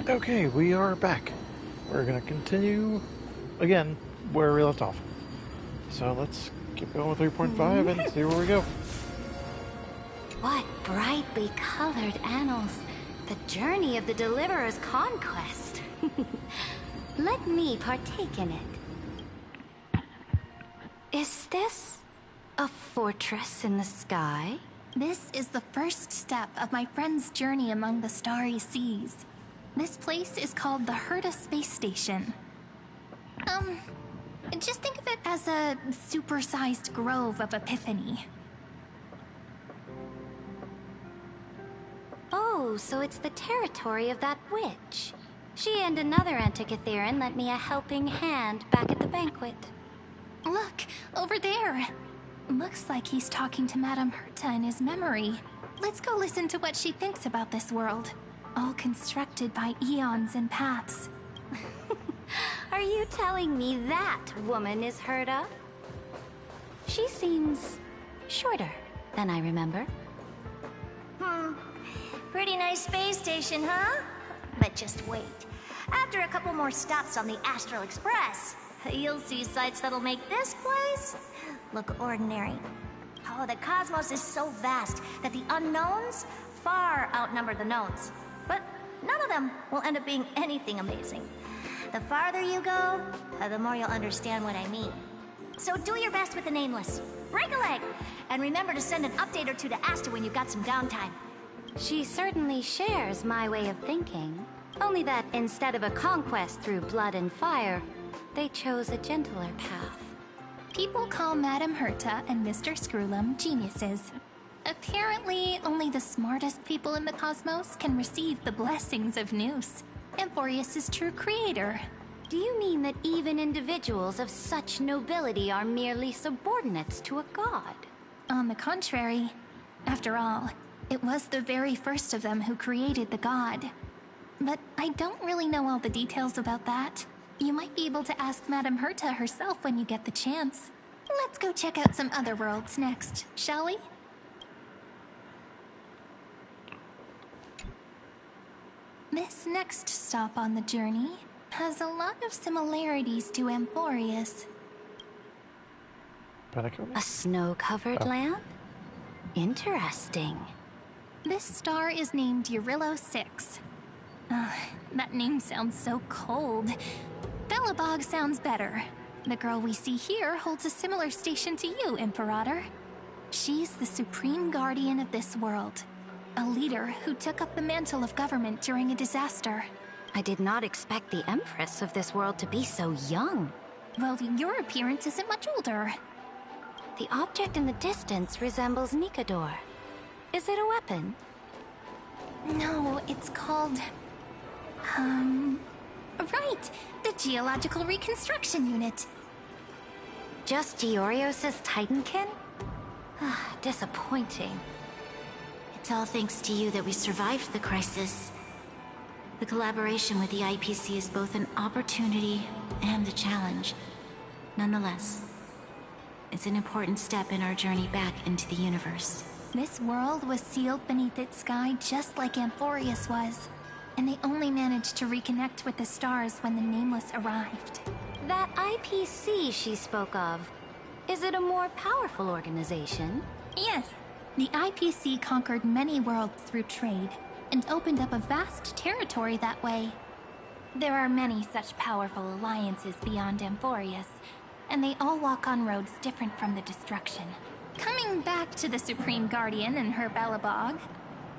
Okay, we are back. We're gonna continue again where we left off. So let's keep going with 3.5 and see where we go. What brightly colored annals. The journey of the Deliverer's conquest. Let me partake in it. Is this a fortress in the sky? This is the first step of my friend's journey among the starry seas. This place is called the Herta Space Station. Just think of it as a supersized grove of Epiphany. Oh, so it's the territory of that witch. She and another Antikytherian lent me a helping hand back at the banquet. Look, over there. Looks like he's talking to Madame Herta in his memory. Let's go listen to what she thinks about this world. All constructed by eons and paths. Are you telling me that woman is Herta? She seems shorter than I remember. Pretty nice space station, huh? But just wait. After a couple more stops on the Astral Express, you'll see sights that'll make this place look ordinary. Oh, the cosmos is so vast that the unknowns far outnumber the knowns. But none of them will end up being anything amazing. The farther you go, the more you'll understand what I mean. So do your best with the nameless. Break a leg! And remember to send an update or two to Asta when you've got some downtime. She certainly shares my way of thinking. Only that instead of a conquest through blood and fire, they chose a gentler path. People call Madame Herta and Mr. Screwlum geniuses. Apparently, only the smartest people in the cosmos can receive the blessings of Nous, Amphorius' true creator. Do you mean that even individuals of such nobility are merely subordinates to a god? On the contrary, after all, it was the very first of them who created the god. But I don't really know all the details about that. You might be able to ask Madame Herta herself when you get the chance. Let's go check out some other worlds next, shall we? This next stop on the journey has a lot of similarities to Amphorius. A snow-covered land? Interesting. This star is named Eurillo 6. That name sounds so cold. Belobog sounds better. The girl we see here holds a similar station to you, Imperator. She's the supreme guardian of this world. A leader who took up the mantle of government during a disaster. I did not expect the Empress of this world to be so young. Well, your appearance isn't much older. The object in the distance resembles Nikador. Is it a weapon? No, it's called... Right! The Geological Reconstruction Unit. Just Georios' Titankin? Disappointing. It's all thanks to you that we survived the crisis. The collaboration with the IPC is both an opportunity and a challenge. Nonetheless, it's an important step in our journey back into the universe. This world was sealed beneath its sky just like Amphorius was. And they only managed to reconnect with the stars when the Nameless arrived. That IPC she spoke of, is it a more powerful organization? Yes. The IPC conquered many worlds through trade, and opened up a vast territory that way. There are many such powerful alliances beyond Amphorius, and they all walk on roads different from the destruction. Coming back to the Supreme Guardian and her Belobog,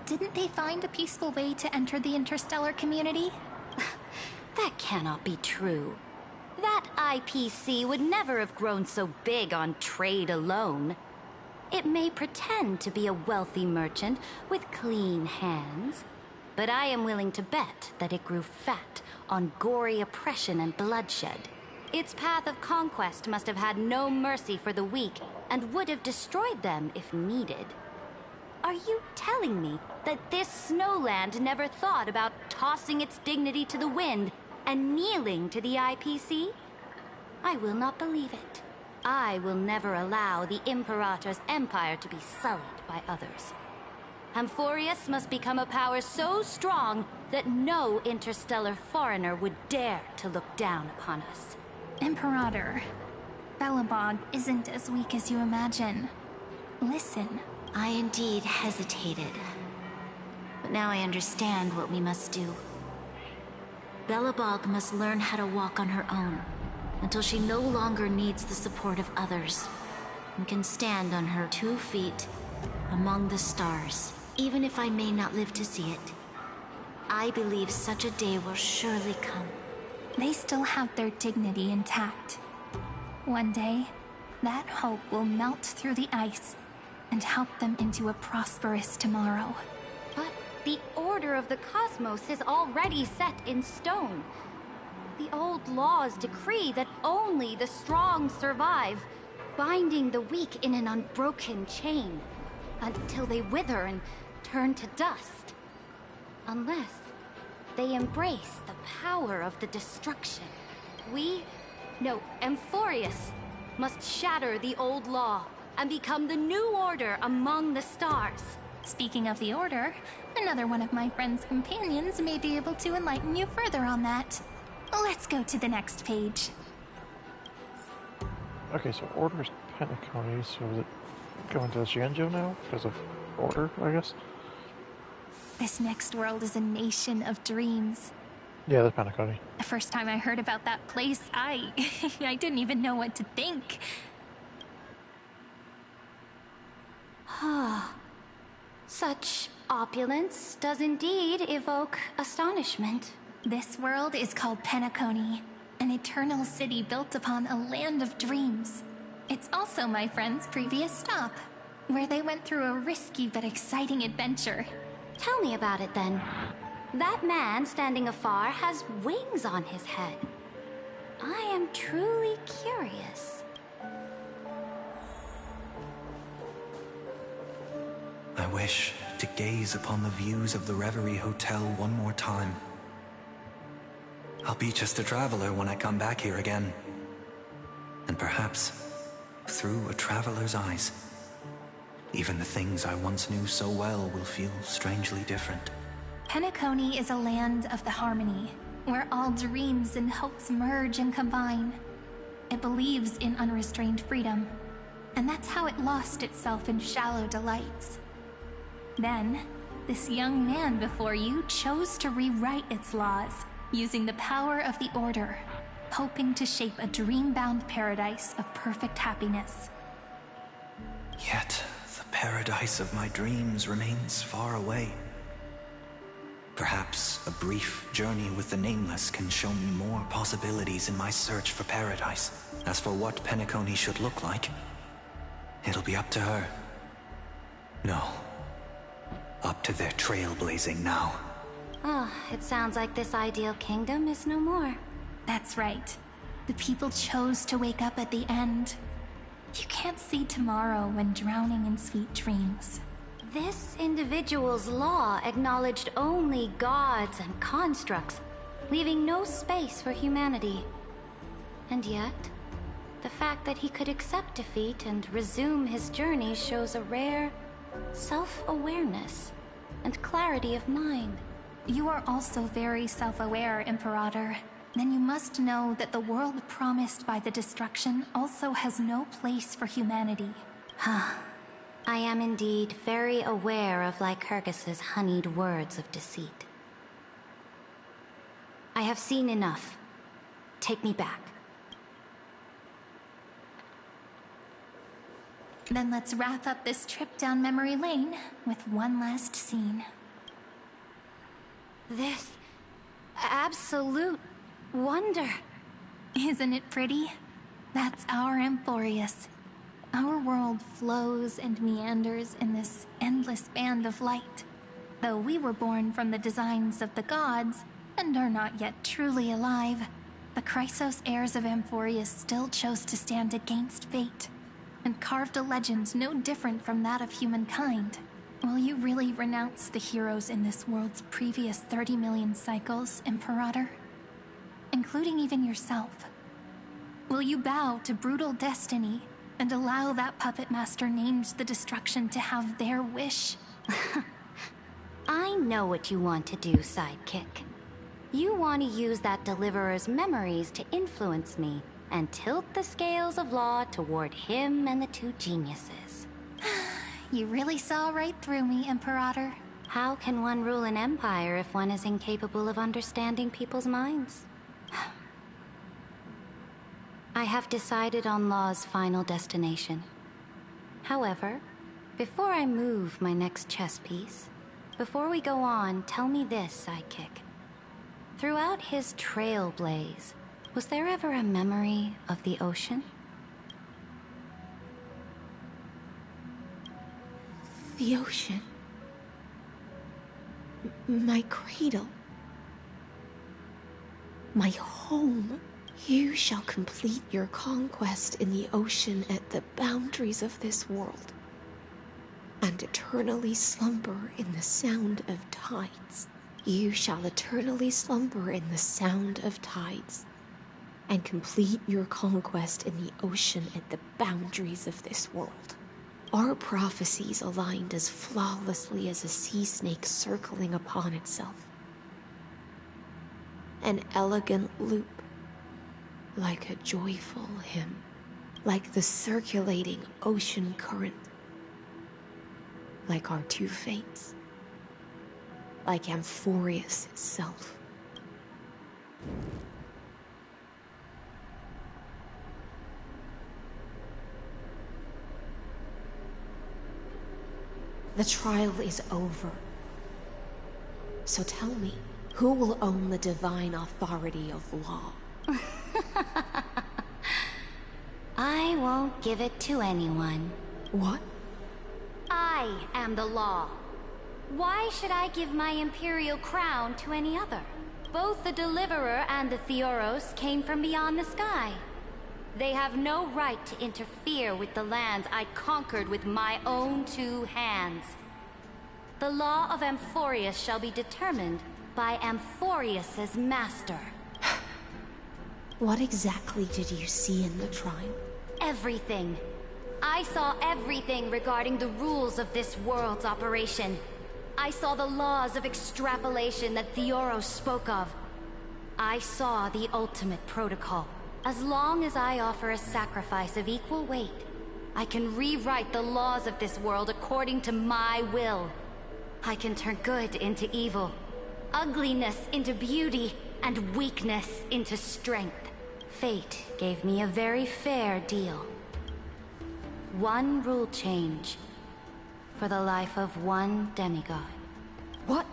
didn't they find a peaceful way to enter the interstellar community? That cannot be true. That IPC would never have grown so big on trade alone. It may pretend to be a wealthy merchant with clean hands, but I am willing to bet that it grew fat on gory oppression and bloodshed. Its path of conquest must have had no mercy for the weak and would have destroyed them if needed. Are you telling me that this snowland never thought about tossing its dignity to the wind and kneeling to the IPC? I will not believe it. I will never allow the Imperator's empire to be sullied by others. Amphorius must become a power so strong that no interstellar foreigner would dare to look down upon us. Imperator, Belobog isn't as weak as you imagine. Listen. I indeed hesitated. But now I understand what we must do. Belobog must learn how to walk on her own until she no longer needs the support of others and can stand on her 2 feet among the stars. Even if I may not live to see it, I believe such a day will surely come. They still have their dignity intact. One day, that hope will melt through the ice and help them into a prosperous tomorrow. But the order of the cosmos is already set in stone. The old laws decree that only the strong survive, binding the weak in an unbroken chain until they wither and turn to dust. Unless they embrace the power of the destruction. Amphorius must shatter the old law and become the new order among the stars. Speaking of the order, another one of my friend's companions may be able to enlighten you further on that. Let's go to the next page. Okay, so Order's Penacony, so is it going to Xianzhou now? Because of Order, I guess? This next world is a nation of dreams. Yeah, the Penacony. The first time I heard about that place, I didn't even know what to think. Such opulence does indeed evoke astonishment. This world is called Penacony, an eternal city built upon a land of dreams. It's also my friend's previous stop, where they went through a risky but exciting adventure. Tell me about it then. That man standing afar has wings on his head. I am truly curious. I wish to gaze upon the views of the Reverie Hotel one more time. I'll be just a traveler when I come back here again. And perhaps, through a traveler's eyes, even the things I once knew so well will feel strangely different. Penacony is a land of the harmony, where all dreams and hopes merge and combine. It believes in unrestrained freedom, and that's how it lost itself in shallow delights. Then, this young man before you chose to rewrite its laws, using the power of the Order, hoping to shape a dream-bound paradise of perfect happiness. Yet, the paradise of my dreams remains far away. Perhaps a brief journey with the Nameless can show me more possibilities in my search for paradise. As for what Penacony should look like, it'll be up to her. No. Up to their trailblazing now. It sounds like this ideal kingdom is no more. That's right. The people chose to wake up at the end. You can't see tomorrow when drowning in sweet dreams. This individual's law acknowledged only gods and constructs, leaving no space for humanity. And yet, the fact that he could accept defeat and resume his journey shows a rare self-awareness and clarity of mind. You are also very self-aware, Imperator. Then you must know that the world promised by the destruction also has no place for humanity. I am indeed very aware of Lycurgus's honeyed words of deceit. I have seen enough. Take me back. Then let's wrap up this trip down memory lane with one last scene. This absolute wonder. Isn't it pretty? That's our Amphorius. Our world flows and meanders in this endless band of light. Though we were born from the designs of the gods and are not yet truly alive, the Chrysos heirs of Amphorius still chose to stand against fate and carved a legend no different from that of humankind. Will you really renounce the heroes in this world's previous 30 million cycles, Imperator? Including even yourself. Will you bow to brutal destiny and allow that puppet master named the destruction to have their wish? I know what you want to do, sidekick. You want to use that Deliverer's memories to influence me and tilt the scales of law toward him and the two geniuses. You really saw right through me, Imperator. How can one rule an empire if one is incapable of understanding people's minds? I have decided on Law's final destination. However, before I move my next chess piece, before we go on, tell me this, sidekick. Throughout his trailblaze, was there ever a memory of the ocean? The ocean. My cradle. My home. You shall complete your conquest in the ocean at the boundaries of this world, and eternally slumber in the sound of tides. You shall eternally slumber in the sound of tides, and complete your conquest in the ocean at the boundaries of this world. Our prophecies aligned as flawlessly as a sea snake circling upon itself. An elegant loop, like a joyful hymn, like the circulating ocean current, like our two fates, like Amphorius itself. The trial is over. So tell me, who will own the divine authority of law? I won't give it to anyone. What? I am the law. Why should I give my imperial crown to any other? Both the Deliverer and the Theoros came from beyond the sky. They have no right to interfere with the lands I conquered with my own two hands. The law of Amphorius shall be determined by Amphorius's master. What exactly did you see in the trial? Everything. I saw everything regarding the rules of this world's operation. I saw the laws of extrapolation that Theoros spoke of. I saw the ultimate protocol. As long as I offer a sacrifice of equal weight, I can rewrite the laws of this world according to my will. I can turn good into evil, ugliness into beauty, and weakness into strength. Fate gave me a very fair deal. One rule change for the life of one demigod. What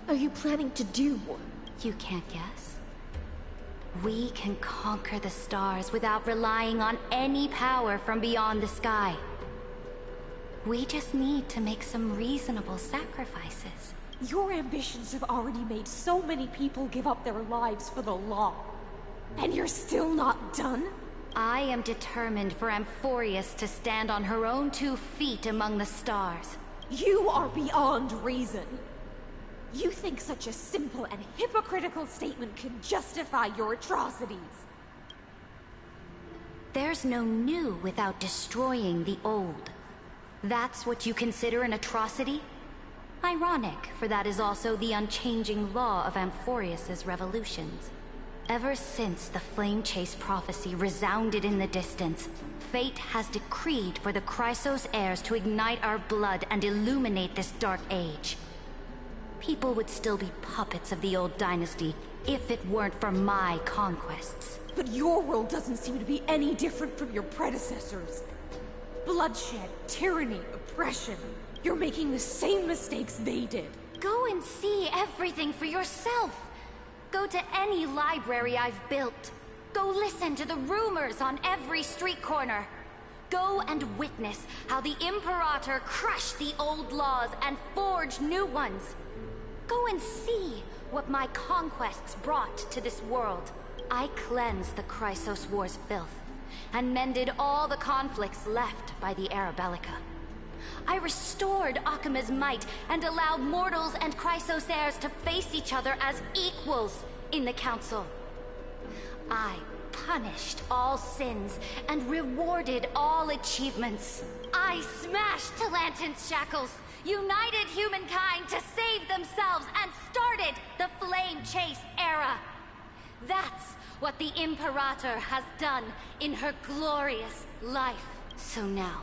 are you planning to do? You can't guess. We can conquer the stars without relying on any power from beyond the sky. We just need to make some reasonable sacrifices. Your ambitions have already made so many people give up their lives for the law. And you're still not done? I am determined for Amphorius to stand on her own 2 feet among the stars. You are beyond reason. You think such a simple and hypocritical statement can justify your atrocities. There's no new without destroying the old. That's what you consider an atrocity? Ironic, for that is also the unchanging law of Amphorius's revolutions. Ever since the Flame Chase prophecy resounded in the distance, fate has decreed for the Chrysos heirs to ignite our blood and illuminate this dark age. People would still be puppets of the old dynasty if it weren't for my conquests. But your world doesn't seem to be any different from your predecessors. Bloodshed, tyranny, oppression. You're making the same mistakes they did. Go and see everything for yourself. Go to any library I've built. Go listen to the rumors on every street corner. Go and witness how the Imperator crushed the old laws and forged new ones. Go and see what my conquests brought to this world. I cleansed the Chrysos War's filth and mended all the conflicts left by the Arabellica. I restored Akima's might and allowed mortals and Chrysos heirs to face each other as equals in the Council. I punished all sins and rewarded all achievements. I smashed Talantin's shackles, united humankind to save themselves, and started the Flame Chase era. That's what the Imperator has done in her glorious life. So now,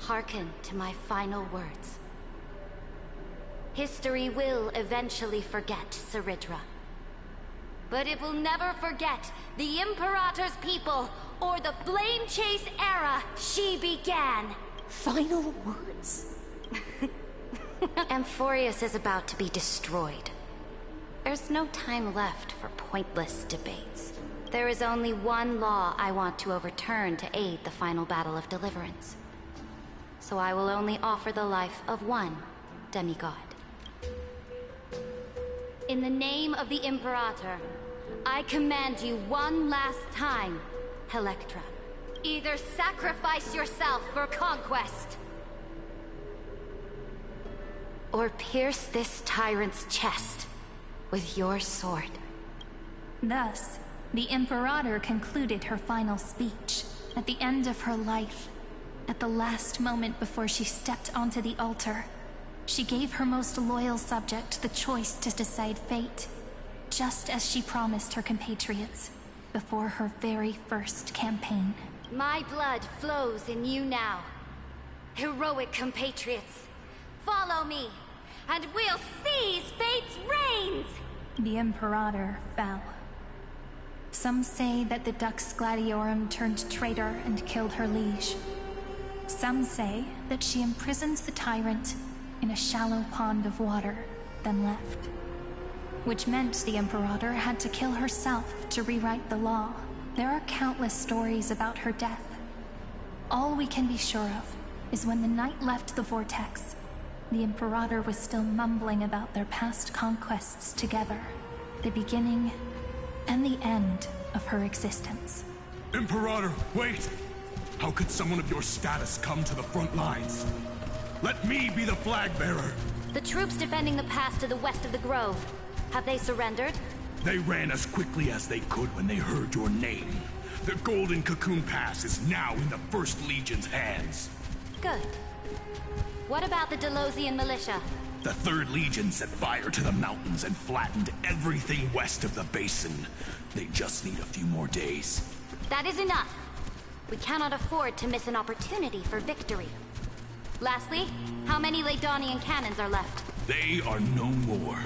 hearken to my final words. History will eventually forget Ceridra. But it will never forget the Imperator's people or the Flame Chase era she began. Final words? Amphorius is about to be destroyed. There's no time left for pointless debates. There is only one law I want to overturn to aid the final battle of deliverance. So I will only offer the life of one demigod. In the name of the Imperator, I command you one last time, Electra. Either sacrifice yourself for conquest, or pierce this tyrant's chest with your sword. Thus, the Imperator concluded her final speech at the end of her life. At the last moment before she stepped onto the altar, she gave her most loyal subject the choice to decide fate, just as she promised her compatriots before her very first campaign. My blood flows in you now. Heroic compatriots, follow me, and we'll seize fate's reins! The Imperator fell. Some say that the Dux Gladiorum turned traitor and killed her liege. Some say that she imprisoned the tyrant in a shallow pond of water, then left. Which meant the Imperator had to kill herself to rewrite the law. There are countless stories about her death. All we can be sure of is when the knight left the vortex, the Imperator was still mumbling about their past conquests together, the beginning and the end of her existence. Imperator, wait! How could someone of your status come to the front lines? Let me be the flag bearer! The troops defending the pass to the west of the grove, have they surrendered? They ran as quickly as they could when they heard your name. The Golden Cocoon Pass is now in the First Legion's hands. Good. What about the Delosian militia? The 3rd Legion set fire to the mountains and flattened everything west of the basin. They just need a few more days. That is enough. We cannot afford to miss an opportunity for victory. Lastly, how many Ladonian cannons are left? They are no more.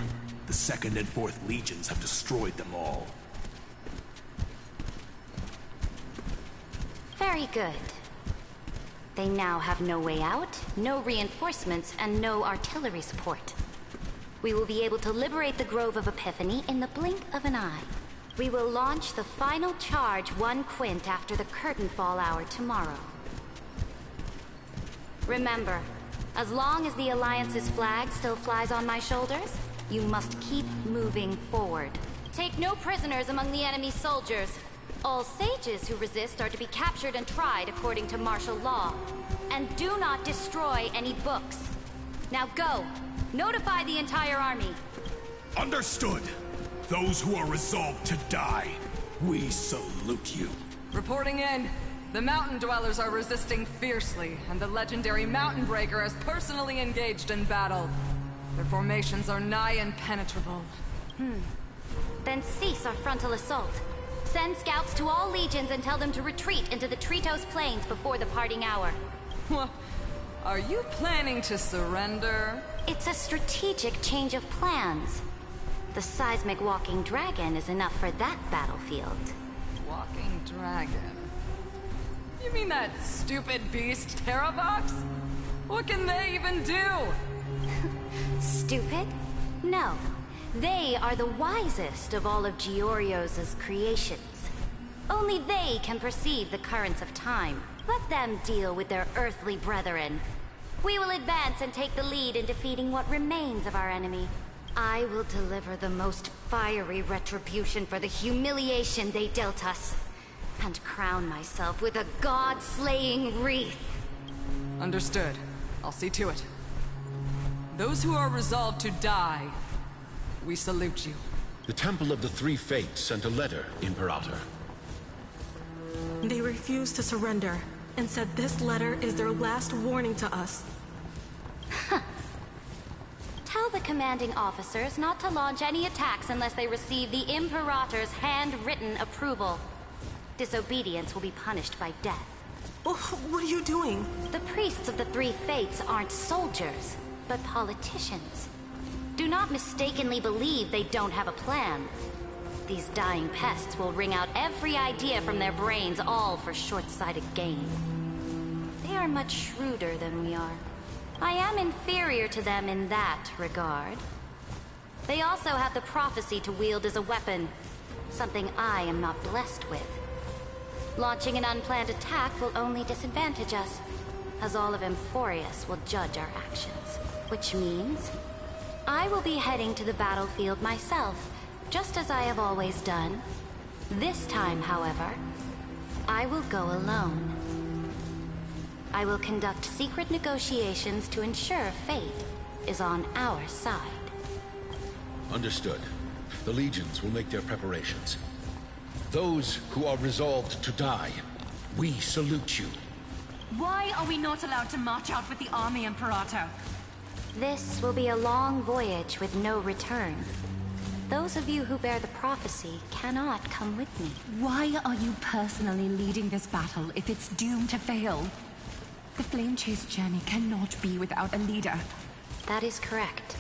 The 2nd and 4th Legions have destroyed them all. Very good. They now have no way out, no reinforcements, and no artillery support. We will be able to liberate the Grove of Epiphany in the blink of an eye. We will launch the final charge 1 quint after the curtain fall hour tomorrow. Remember, as long as the Alliance's flag still flies on my shoulders, you must keep moving forward. Take no prisoners among the enemy soldiers. All sages who resist are to be captured and tried according to martial law. And do not destroy any books. Now go. Notify the entire army. Understood. Those who are resolved to die, we salute you. Reporting in. The Mountain Dwellers are resisting fiercely, and the legendary Mountain Breaker has personally engaged in battle. Their formations are nigh impenetrable. Then cease our frontal assault. Send scouts to all legions and tell them to retreat into the Tritos Plains before the parting hour. What? Are you planning to surrender? It's a strategic change of plans. The seismic walking dragon is enough for that battlefield. Walking dragon? You mean that stupid beast, Terravox? What can they even do? Stupid? No. They are the wisest of all of Giorio's creations. Only they can perceive the currents of time. Let them deal with their earthly brethren. We will advance and take the lead in defeating what remains of our enemy. I will deliver the most fiery retribution for the humiliation they dealt us, and crown myself with a god-slaying wreath. Understood. I'll see to it. Those who are resolved to die, we salute you. The Temple of the Three Fates sent a letter, Imperator. They refused to surrender, and said this letter is their last warning to us. Tell the commanding officers not to launch any attacks unless they receive the Imperator's handwritten approval. Disobedience will be punished by death. What are you doing? The priests of the Three Fates aren't soldiers, but politicians. Do not mistakenly believe they don't have a plan. These dying pests will wring out every idea from their brains, all for short-sighted gain. They are much shrewder than we are. I am inferior to them in that regard. They also have the prophecy to wield as a weapon, something I am not blessed with. Launching an unplanned attack will only disadvantage us, as all of Emphorius will judge our actions. Which means I will be heading to the battlefield myself, just as I have always done. This time, however, I will go alone. I will conduct secret negotiations to ensure fate is on our side. Understood. The legions will make their preparations. Those who are resolved to die, we salute you. Why are we not allowed to march out with the army, Imperator? This will be a long voyage with no return. Those of you who bear the prophecy cannot come with me. Why are you personally leading this battle if it's doomed to fail? The Flame Chase journey cannot be without a leader. That is correct.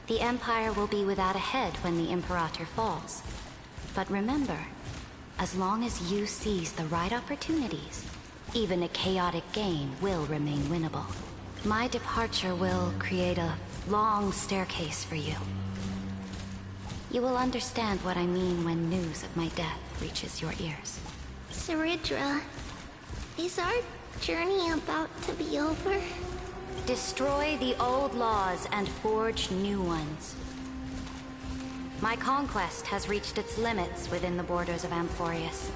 The Empire will be without a head when the Imperator falls. But remember, as long as you seize the right opportunities, even a chaotic game will remain winnable. My departure will create a long staircase for you. You will understand what I mean when news of my death reaches your ears. Saridra, is our journey about to be over? Destroy the old laws and forge new ones. My conquest has reached its limits within the borders of Amphorius.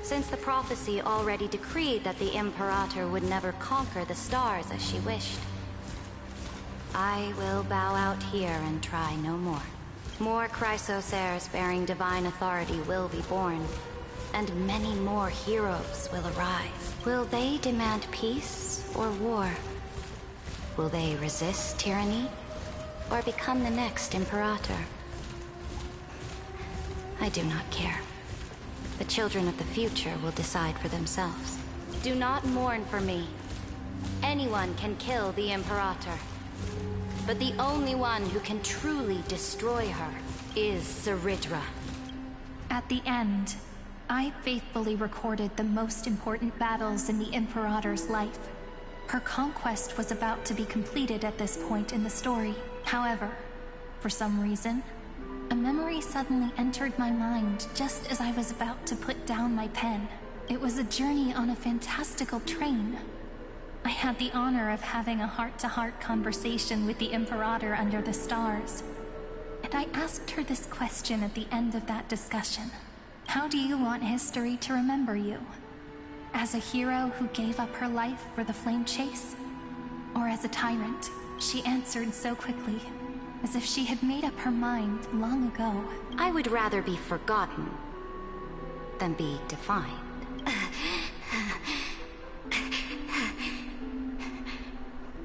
Since the prophecy already decreed that the Imperator would never conquer the stars as she wished, I will bow out here and try no more. More Chrysos heirs bearing divine authority will be born, and many more heroes will arise. Will they demand peace or war? Will they resist tyranny or become the next Imperator? I do not care. The children of the future will decide for themselves. Do not mourn for me. Anyone can kill the Imperator. But the only one who can truly destroy her is Saridra. At the end, I faithfully recorded the most important battles in the Imperator's life. Her conquest was about to be completed at this point in the story. However, for some reason, a memory suddenly entered my mind just as I was about to put down my pen. It was a journey on a fantastical train. I had the honor of having a heart-to-heart conversation with the Imperator under the stars. And I asked her this question at the end of that discussion. How do you want history to remember you? As a hero who gave up her life for the Flame Chase? Or as a tyrant? She answered so quickly, as if she had made up her mind long ago. I would rather be forgotten than be defined.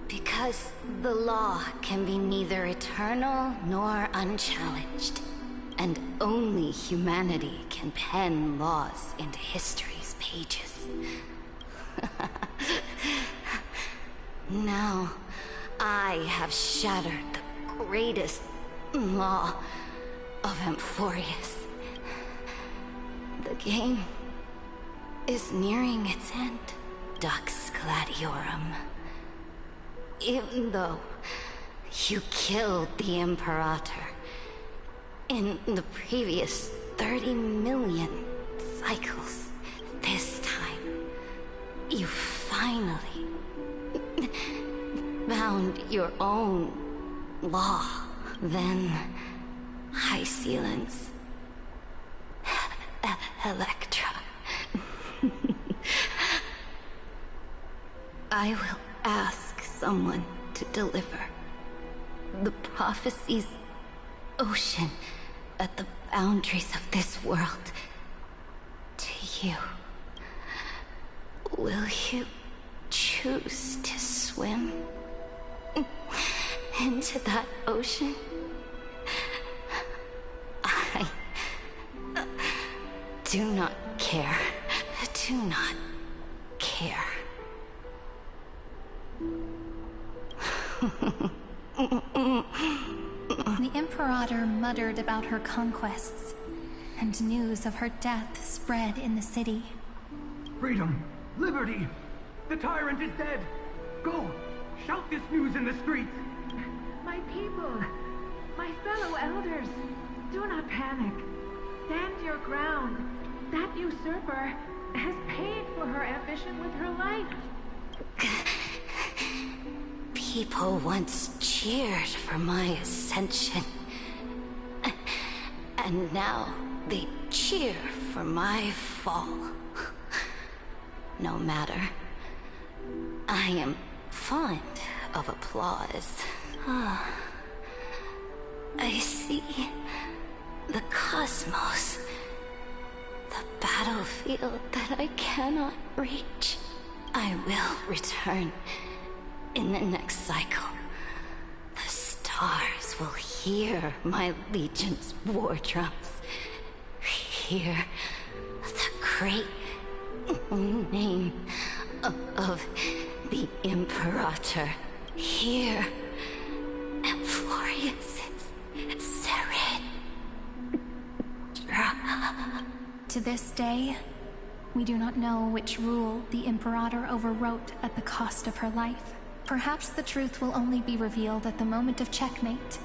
Because the law can be neither eternal nor unchallenged, and only humanity can pen laws into history's pages. Now, I have shattered the greatest law of Amphorius. The game is nearing its end, Dux Gladiorum. Even though you killed the Imperator in the previous 30 million cycles, this time you finally found your own law. Then High Sealants, Electra. I will ask someone to deliver the prophecy's ocean at the boundaries of this world to Will you choose to swim into that ocean? I do not care. Do not care. The Imperator muttered about her conquests, and news of her death spread in the city. Freedom! Liberty! The tyrant is dead! Go! Shout this news in the streets! My people! My fellow elders! Do not panic. Stand your ground. That usurper has paid for her ambition with her life. People once cheered for my ascension. And now they cheer for my fall. No matter. I am fond of applause. I see the cosmos. The battlefield that I cannot reach. I will return in the next cycle. The stars will hear my legion's war drums. Hear the great name of the Imperator. Hear Amphorius's Serid. To this day, we do not know which rule the Imperator overwrote at the cost of her life. Perhaps the truth will only be revealed at the moment of checkmate.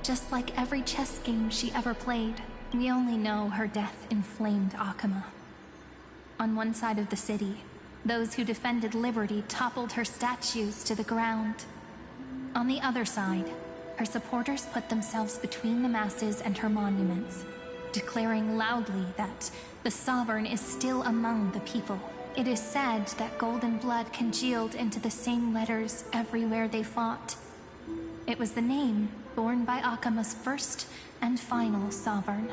Just like every chess game she ever played, we only know her death inflamed Akama. On one side of the city, those who defended liberty toppled her statues to the ground. On the other side, her supporters put themselves between the masses and her monuments, declaring loudly that the Sovereign is still among the people. It is said that golden blood congealed into the same letters everywhere they fought. It was the name borne by Akama's first and final Sovereign,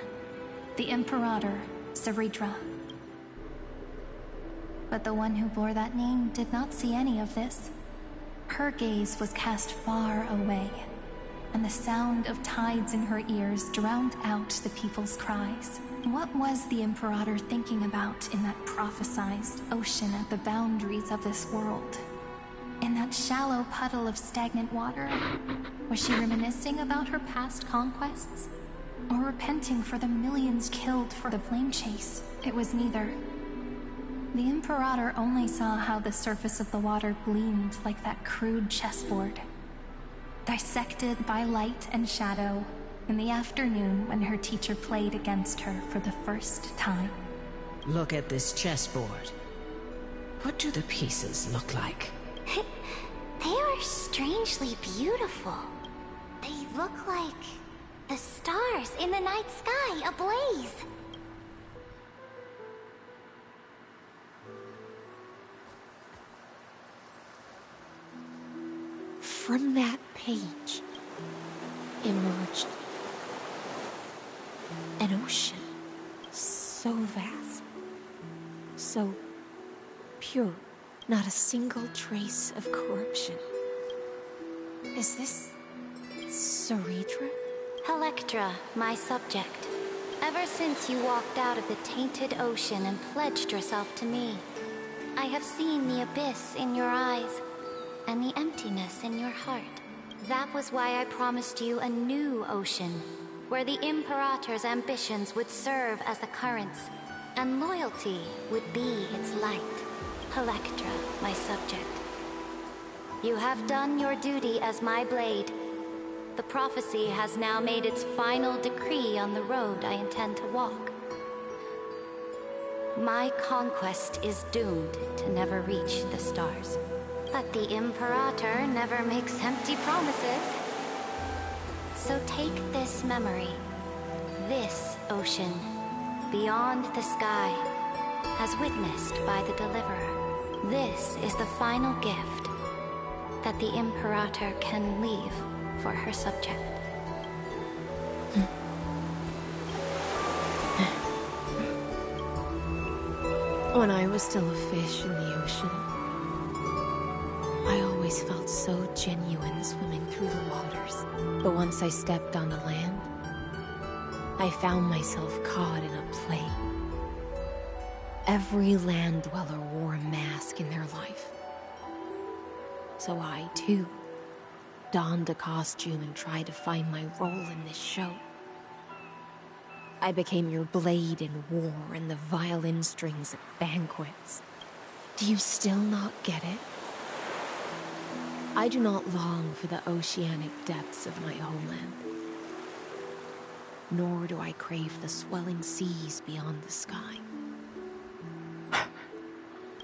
the Imperator Seridra. But the one who bore that name did not see any of this. Her gaze was cast far away, and the sound of tides in her ears drowned out the people's cries. What was the Imperator thinking about in that prophesized ocean at the boundaries of this world? In that shallow puddle of stagnant water? Was she reminiscing about her past conquests? Or repenting for the millions killed for the flame chase? It was neither. The Imperator only saw how the surface of the water gleamed like that crude chessboard, dissected by light and shadow in the afternoon when her teacher played against her for the first time. Look at this chessboard. What do the pieces look like? They are strangely beautiful. They look like the stars in the night sky ablaze. From that page emerged an ocean so vast, so pure, not a single trace of corruption. Is this Seridra? Electra, my subject. Ever since you walked out of the tainted ocean and pledged yourself to me, I have seen the abyss in your eyes and the emptiness in your heart. That was why I promised you a new ocean, where the Imperator's ambitions would serve as the currents, and loyalty would be its light. Electra, my subject. You have done your duty as my blade. The prophecy has now made its final decree on the road I intend to walk. My conquest is doomed to never reach the stars. But the Imperator never makes empty promises. So take this memory, this ocean, beyond the sky, as witnessed by the Deliverer. This is the final gift that the Imperator can leave for her subject. When I was still a fish in the ocean, I always felt so genuine swimming through the waters. But once I stepped onto land, I found myself caught in a play. Every land dweller wore a mask in their life. So I, too, donned a costume and tried to find my role in this show. I became your blade in war and the violin strings at banquets. Do you still not get it? I do not long for the oceanic depths of my homeland. Nor do I crave the swelling seas beyond the sky.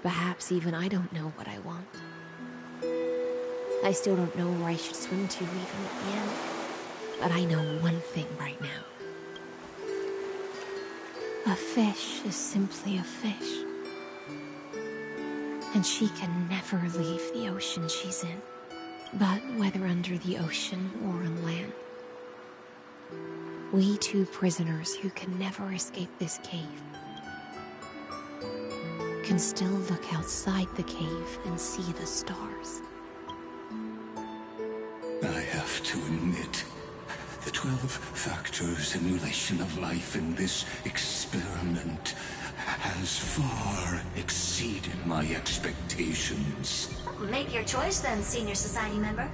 Perhaps even I don't know what I want. I still don't know where I should swim to even at the end. But I know one thing right now. A fish is simply a fish. And she can never leave the ocean she's in. But whether under the ocean or on land, we two prisoners who can never escape this cave can still look outside the cave and see the stars. I have to admit, the 12-factor simulation of life in this experiment has far exceeded my expectations. Make your choice then, senior society member.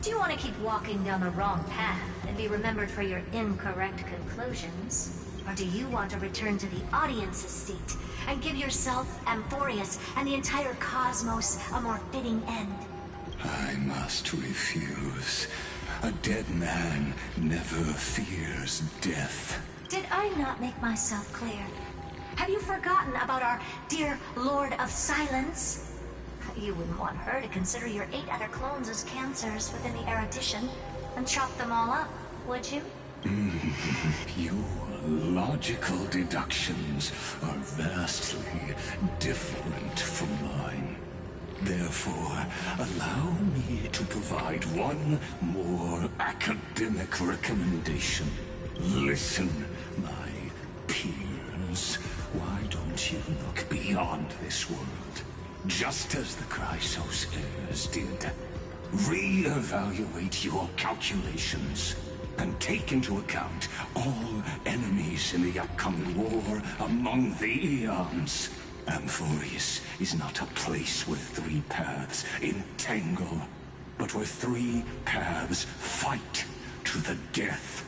Do you want to keep walking down the wrong path and be remembered for your incorrect conclusions? Or do you want to return to the audience's seat and give yourself, Amphorius, and the entire cosmos a more fitting end? I must refuse. A dead man never fears death. Did I not make myself clear? Have you forgotten about our dear Lord of Silence? You wouldn't want her to consider your 8 other clones as cancers within the erudition and chop them all up, would you? Your logical deductions are vastly different from mine. Therefore, allow me to provide one more academic recommendation. Listen, my peers. Why don't you look beyond this world? Just as the Chrysos heirs did. Re-evaluate your calculations and take into account all enemies in the upcoming war among the eons. Amphorius is not a place where 3 paths entangle, but where 3 paths fight to the death.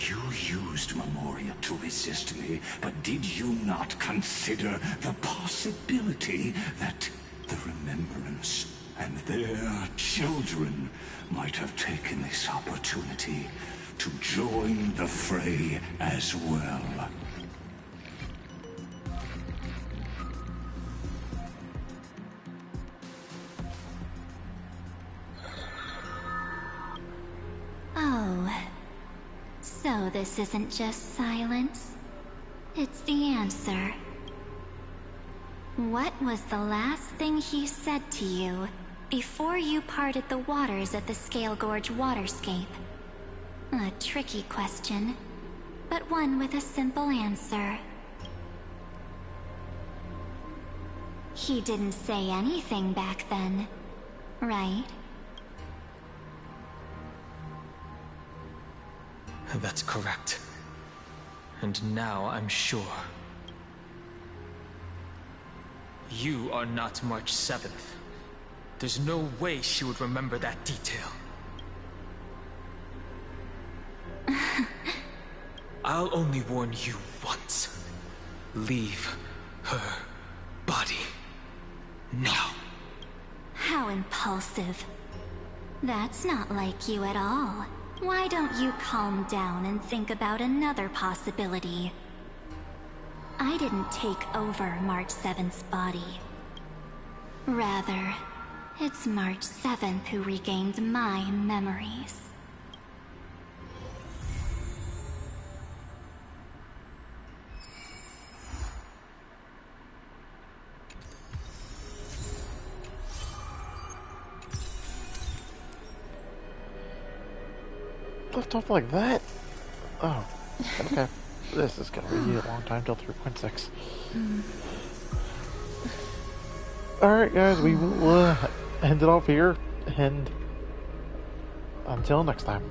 You used Memoria to resist me, but did you not consider the possibility that the Remembrance and their children might have taken this opportunity to join the fray as well? Oh, so this isn't just silence. It's the answer. What was the last thing he said to you before you parted the waters at the Scale Gorge waterscape? A tricky question, but one with a simple answer. He didn't say anything back then, right? That's correct. And now I'm sure. You are not March 7th. There's no way she would remember that detail. I'll only warn you once. Leave her body. Now. How impulsive. That's not like you at all. Why don't you calm down and think about another possibility? I didn't take over March 7th's body. Rather, it's March 7th who regained my memories. Left off like that? Oh, okay. This is gonna be a long time till 3.6. Alright, guys, we will end it off here, and until next time.